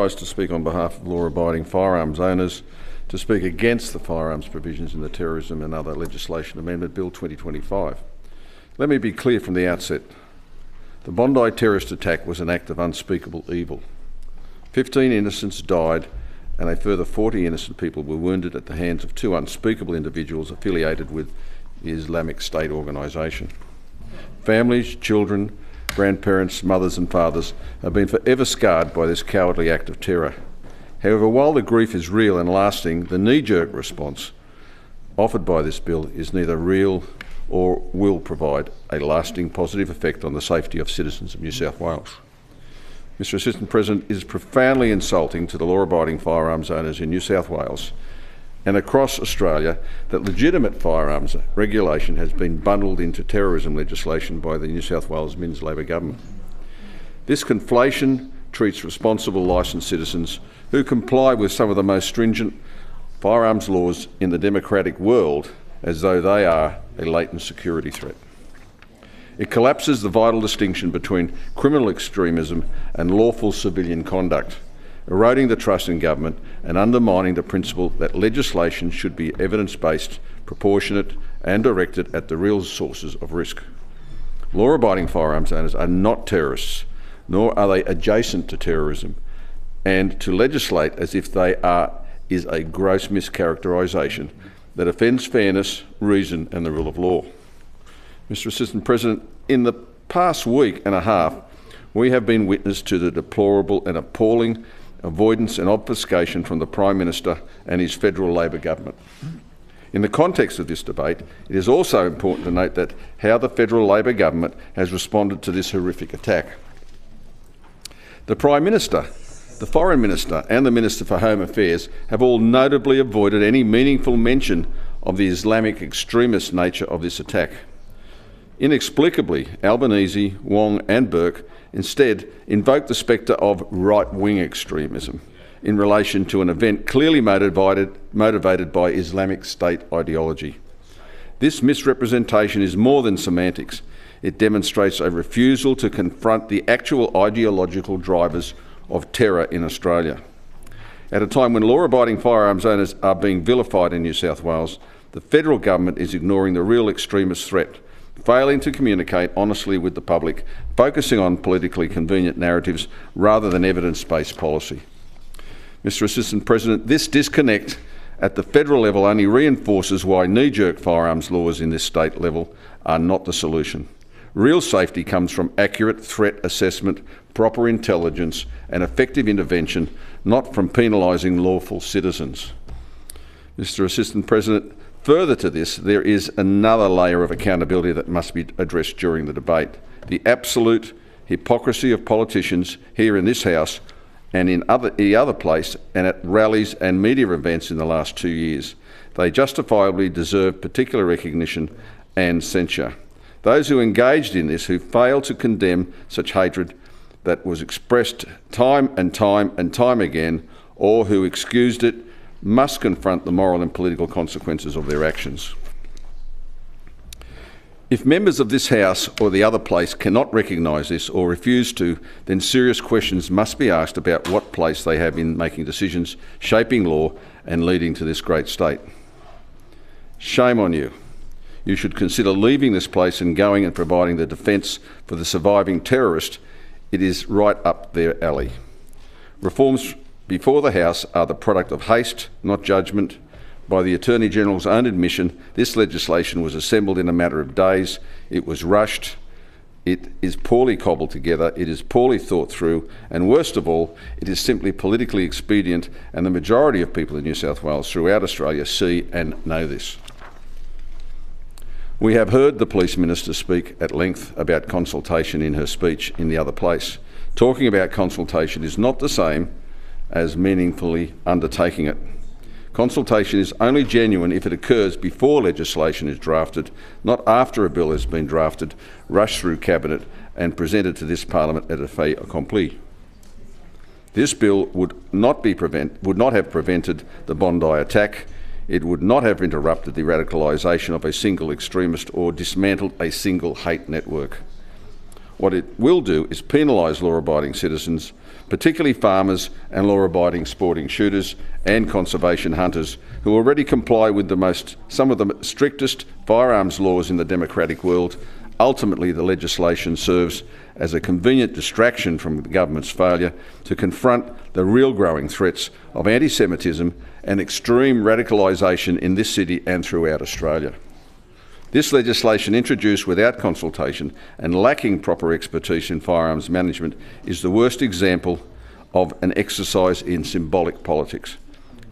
authorised to speak on behalf of law-abiding firearms owners to speak against the firearms provisions in the Terrorism and Other Legislation Amendment Bill 2025. Let me be clear from the outset. The Bondi terrorist attack was an act of unspeakable evil. 15 innocents died and a further 40 innocent people were wounded at the hands of two unspeakable individuals affiliated with the Islamic State organisation. Families, children, grandparents, mothers and fathers have been forever scarred by this cowardly act of terror. However, while the grief is real and lasting, the knee-jerk response offered by this bill is neither real or will provide a lasting positive effect on the safety of citizens of New South Wales. Mr Assistant President, it is profoundly insulting to the law-abiding firearms owners in New South Wales and across Australia that legitimate firearms regulation has been bundled into terrorism legislation by the New South Wales Minns Labor government. This conflation treats responsible licensed citizens who comply with some of the most stringent firearms laws in the democratic world as though they are a latent security threat. It collapses the vital distinction between criminal extremism and lawful civilian conduct, eroding the trust in government and undermining the principle that legislation should be evidence-based, proportionate and directed at the real sources of risk. Law-abiding firearms owners are not terrorists, nor are they adjacent to terrorism, and to legislate as if they are is a gross mischaracterisation that offends fairness, reason and the rule of law. Mr Assistant President, in the past week and a half, we have been witness to the deplorable and appalling avoidance and obfuscation from the Prime Minister and his federal Labor government. In the context of this debate, it is also important to note that how the federal Labor government has responded to this horrific attack. The Prime Minister, the Foreign Minister and the Minister for Home Affairs have all notably avoided any meaningful mention of the Islamic extremist nature of this attack. Inexplicably, Albanese, Wong and Burke instead invoked the spectre of right-wing extremism in relation to an event clearly motivated by Islamic State ideology. This misrepresentation is more than semantics. It demonstrates a refusal to confront the actual ideological drivers of terror in Australia. At a time when law-abiding firearms owners are being vilified in New South Wales, the federal government is ignoring the real extremist threat, failing to communicate honestly with the public, focusing on politically convenient narratives rather than evidence-based policy. Mr Assistant President, this disconnect at the federal level only reinforces why knee-jerk firearms laws in this state level are not the solution. Real safety comes from accurate threat assessment, proper intelligence and effective intervention, not from penalising lawful citizens. Mr Assistant President, further to this, there is another layer of accountability that must be addressed during the debate: the absolute hypocrisy of politicians here in this House and in the other place and at rallies and media events in the last 2 years. They justifiably deserve particular recognition and censure. Those who engaged in this, who failed to condemn such hatred that was expressed time and time again, or who excused it, must confront the moral and political consequences of their actions. If members of this House or the other place cannot recognise this or refuse to, then serious questions must be asked about what place they have in making decisions, shaping law and leading to this great state. Shame on you. You should consider leaving this place and going and providing the defence for the surviving terrorist. It is right up their alley. Reforms before the House are the product of haste, not judgment. By the Attorney-General's own admission, this legislation was assembled in a matter of days. It was rushed. It is poorly cobbled together. It is poorly thought through. And worst of all, it is simply politically expedient, and the majority of people in New South Wales throughout Australia see and know this. We have heard the Police Minister speak at length about consultation in her speech in the other place. Talking about consultation is not the same as meaningfully undertaking it. Consultation is only genuine if it occurs before legislation is drafted, not after a bill has been drafted, rushed through Cabinet and presented to this Parliament as a fait accompli. This bill would not have prevented the Bondi attack. It would not have interrupted the radicalisation of a single extremist or dismantled a single hate network. What it will do is penalise law-abiding citizens, particularly farmers and law-abiding sporting shooters and conservation hunters who already comply with some of the strictest firearms laws in the democratic world. Ultimately, the legislation serves as a convenient distraction from the government's failure to confront the real growing threats of anti-Semitism and extreme radicalisation in this city and throughout Australia. This legislation, introduced without consultation and lacking proper expertise in firearms management, is the worst example of an exercise in symbolic politics.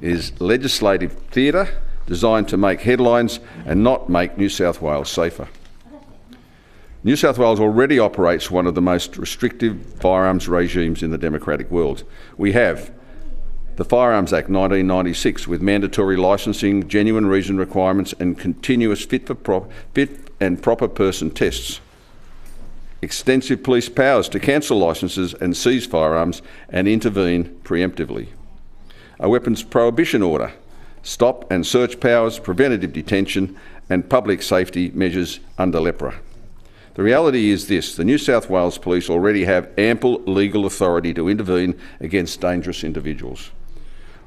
It is legislative theatre designed to make headlines and not make New South Wales safer. New South Wales already operates one of the most restrictive firearms regimes in the democratic world. We have the Firearms Act 1996 with mandatory licensing, genuine reason requirements and continuous fit and proper person tests. Extensive police powers to cancel licences and seize firearms and intervene preemptively. A weapons prohibition order, stop and search powers, preventative detention and public safety measures under LEPRA. The reality is this: the New South Wales Police already have ample legal authority to intervene against dangerous individuals.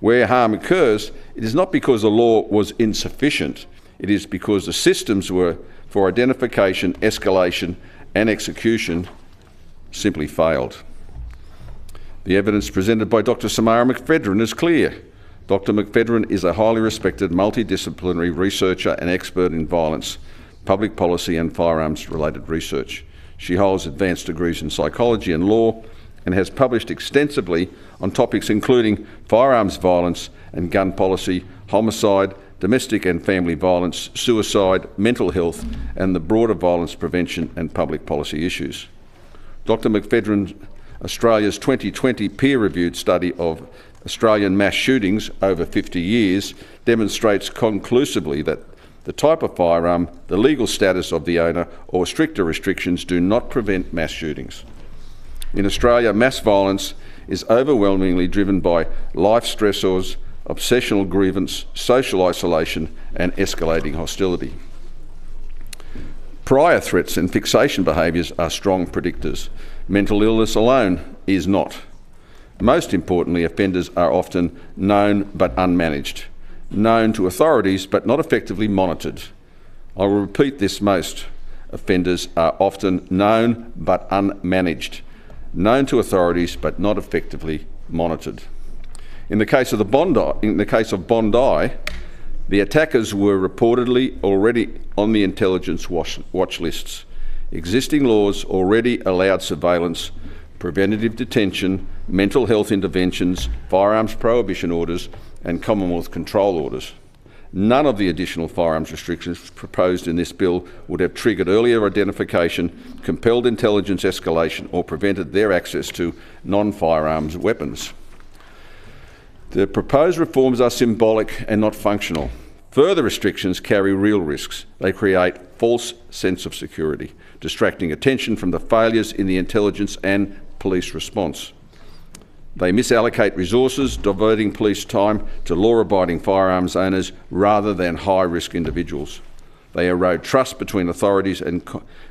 Where harm occurs, it is not because the law was insufficient, it is because the systems were for identification, escalation and execution simply failed. The evidence presented by Dr. Samara McPhedran is clear. Dr. McPhedran is a highly respected multidisciplinary researcher and expert in violence, public policy and firearms-related research. She holds advanced degrees in psychology and law and has published extensively on topics including firearms violence and gun policy, homicide, domestic and family violence, suicide, mental health and the broader violence prevention and public policy issues. Dr. McPhedran, Australia's 2020 peer-reviewed study of Australian mass shootings over 50 years demonstrates conclusively that the type of firearm, the legal status of the owner or stricter restrictions do not prevent mass shootings. In Australia, mass violence is overwhelmingly driven by life stressors, obsessional grievance, social isolation and escalating hostility. Prior threats and fixation behaviours are strong predictors. Mental illness alone is not. Most importantly, offenders are often known but unmanaged, known to authorities but not effectively monitored. I will repeat this: most offenders are often known but unmanaged, known to authorities but not effectively monitored. In the case of Bondi, the attackers were reportedly already on the intelligence watch lists. Existing laws already allowed surveillance, preventative detention, mental health interventions, firearms prohibition orders and Commonwealth control orders. None of the additional firearms restrictions proposed in this bill would have triggered earlier identification, compelled intelligence escalation or prevented their access to non-firearms weapons. The proposed reforms are symbolic and not functional. Further restrictions carry real risks. They create false sense of security, distracting attention from the failures in the intelligence and police response. They misallocate resources, diverting police time to law-abiding firearms owners rather than high-risk individuals. They erode trust between authorities and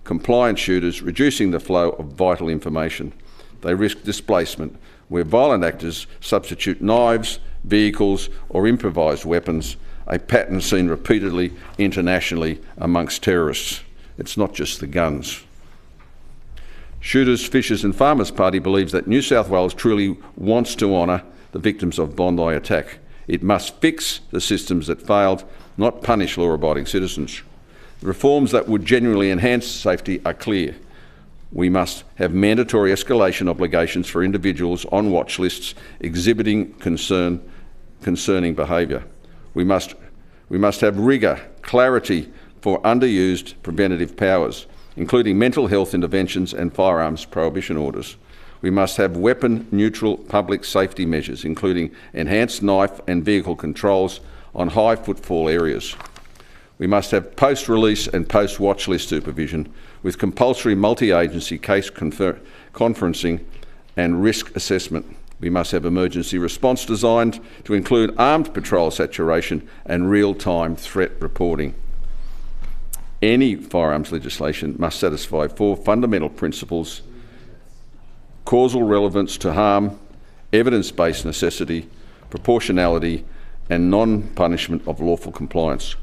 compliant shooters, reducing the flow of vital information. They risk displacement, where violent actors substitute knives, vehicles or improvised weapons, a pattern seen repeatedly internationally amongst terrorists. It's not just the guns. Shooters, Fishers and Farmers Party believes that New South Wales truly wants to honour the victims of Bondi attack. It must fix the systems that failed, not punish law-abiding citizens. The reforms that would genuinely enhance safety are clear. We must have mandatory escalation obligations for individuals on watch lists exhibiting concerning behaviour. We must have rigour, clarity for underused preventative powers, including mental health interventions and firearms prohibition orders. We must have weapon-neutral public safety measures, including enhanced knife and vehicle controls on high footfall areas. We must have post-release and post-watch list supervision with compulsory multi-agency case conferencing and risk assessment. We must have emergency response designed to include armed patrol saturation and real-time threat reporting. Any firearms legislation must satisfy 4 fundamental principles: causal relevance to harm, evidence-based necessity, proportionality, and non-punishment of lawful compliance.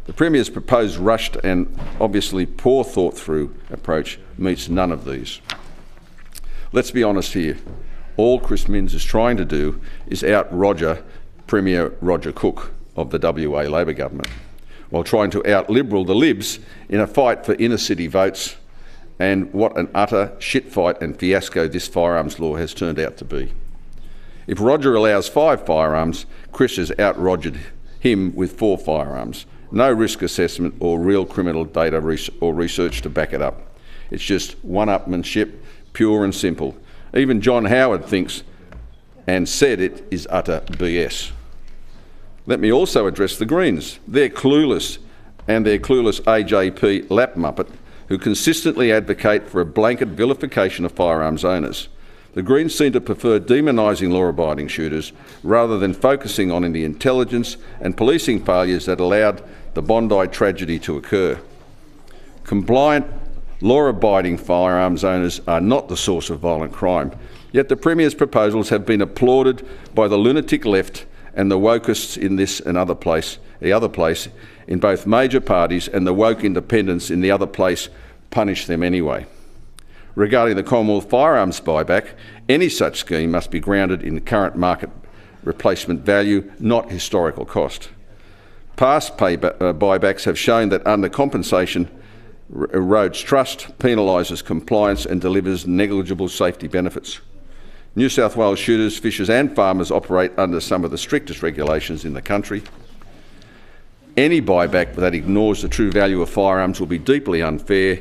The Premier's proposed rushed and obviously poor thought-through approach meets none of these. Let's be honest here. All Chris Minns is trying to do is out-Roger Premier Roger Cook of the WA Labor government, while trying to out-Liberal the Libs in a fight for inner-city votes, and what an utter shit-fight and fiasco this firearms law has turned out to be. If Roger allows 5 firearms, Chris has out-Rogered him with 4 firearms. No risk assessment or real criminal data or research to back it up. It's just one-upmanship, pure and simple. Even John Howard thinks and said it is utter BS. Let me also address the Greens. They're clueless, and their clueless AJP lap muppet who consistently advocate for a blanket vilification of firearms owners. The Greens seem to prefer demonising law-abiding shooters rather than focusing on the intelligence and policing failures that allowed the Bondi tragedy to occur. Compliant, law-abiding firearms owners are not the source of violent crime, yet the Premier's proposals have been applauded by the lunatic left and the wokists in this and the other place in both major parties, and the woke independents in the other place punish them anyway. Regarding the Commonwealth firearms buyback, any such scheme must be grounded in current market replacement value, not historical cost. Past buybacks have shown that undercompensation erodes trust, penalises compliance and delivers negligible safety benefits. New South Wales shooters, fishers and farmers operate under some of the strictest regulations in the country. Any buyback that ignores the true value of firearms will be deeply unfair,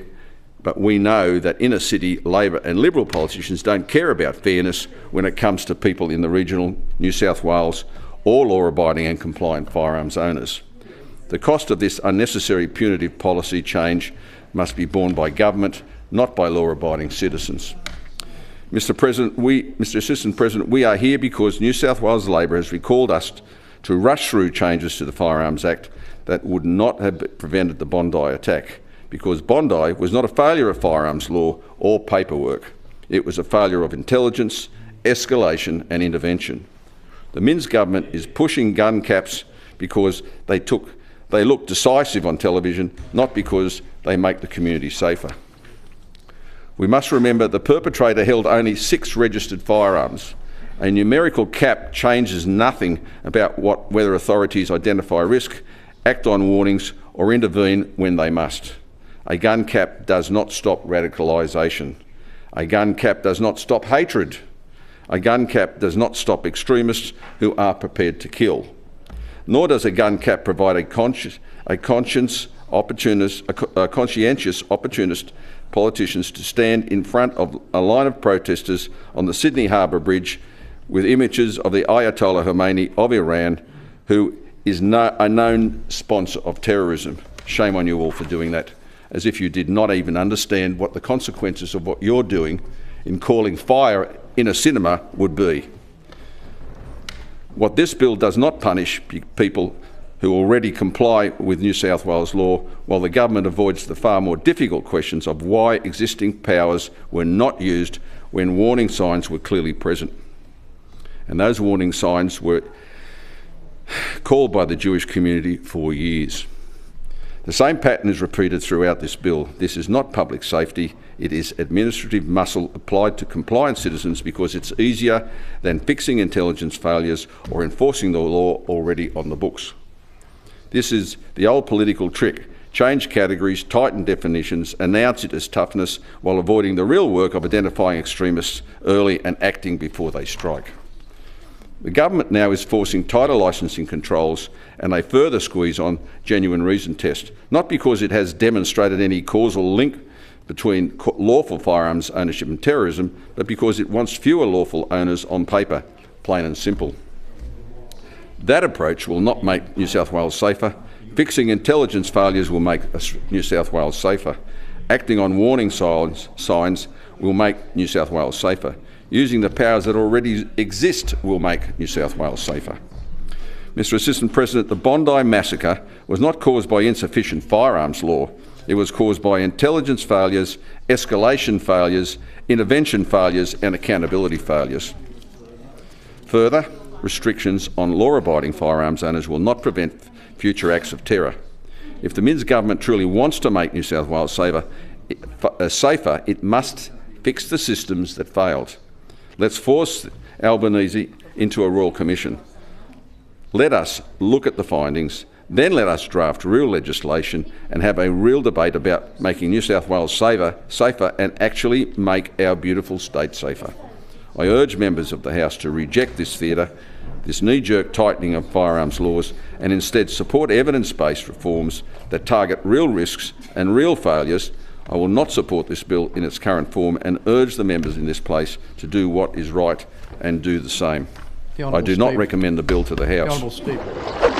but we know that inner city Labor and Liberal politicians don't care about fairness when it comes to people in the regional New South Wales or law-abiding and compliant firearms owners. The cost of this unnecessary punitive policy change must be borne by government, not by law-abiding citizens. Mr Assistant President, we are here because New South Wales Labor has recalled us to rush through changes to the Firearms Act that would not have prevented the Bondi attack, because Bondi was not a failure of firearms law or paperwork. It was a failure of intelligence, escalation and intervention. The Minns government is pushing gun caps because they look decisive on television, not because they make the community safer. We must remember the perpetrator held only 6 registered firearms. A numerical cap changes nothing about whether authorities identify risk, act on warnings or intervene when they must. A gun cap does not stop radicalisation. A gun cap does not stop hatred. A gun cap does not stop extremists who are prepared to kill. Nor does a gun cap provide a conscientious opportunist politicians to stand in front of a line of protesters on the Sydney Harbour Bridge with images of the Ayatollah Khomeini of Iran, who is a known sponsor of terrorism. Shame on you all for doing that, as if you did not even understand what the consequences of what you're doing in calling fire in a cinema would be. What this bill does not punish people who already comply with New South Wales law, while the government avoids the far more difficult questions of why existing powers were not used when warning signs were clearly present. And those warning signs were called by the Jewish community for years. The same pattern is repeated throughout this bill. This is not public safety, it is administrative muscle applied to compliant citizens because it's easier than fixing intelligence failures or enforcing the law already on the books. This is the old political trick: change categories, tighten definitions, announce it as toughness while avoiding the real work of identifying extremists early and acting before they strike. The government now is forcing tighter licensing controls and a further squeeze on genuine reason test, not because it has demonstrated any causal link between lawful firearms ownership and terrorism, but because it wants fewer lawful owners on paper, plain and simple. That approach will not make New South Wales safer. Fixing intelligence failures will make New South Wales safer. Acting on warning signs will make New South Wales safer. Using the powers that already exist will make New South Wales safer. Mr Assistant President, the Bondi massacre was not caused by insufficient firearms law, It was caused by intelligence failures, escalation failures, intervention failures and accountability failures. Further, restrictions on law-abiding firearms owners will not prevent future acts of terror. If the Minns government truly wants to make New South Wales safer, it must fix the systems that failed. Let's force Albanese into a Royal Commission. Let us look at the findings, then let us draft real legislation and have a real debate about making New South Wales safer and actually make our beautiful state safer. I urge members of the House to reject this theatre, this knee-jerk tightening of firearms laws, and instead support evidence-based reforms that target real risks and real failures. I will not support this bill in its current form and urge the members in this place to do what is right and do the same. I do not recommend the bill to the House. The Honourable Speaker.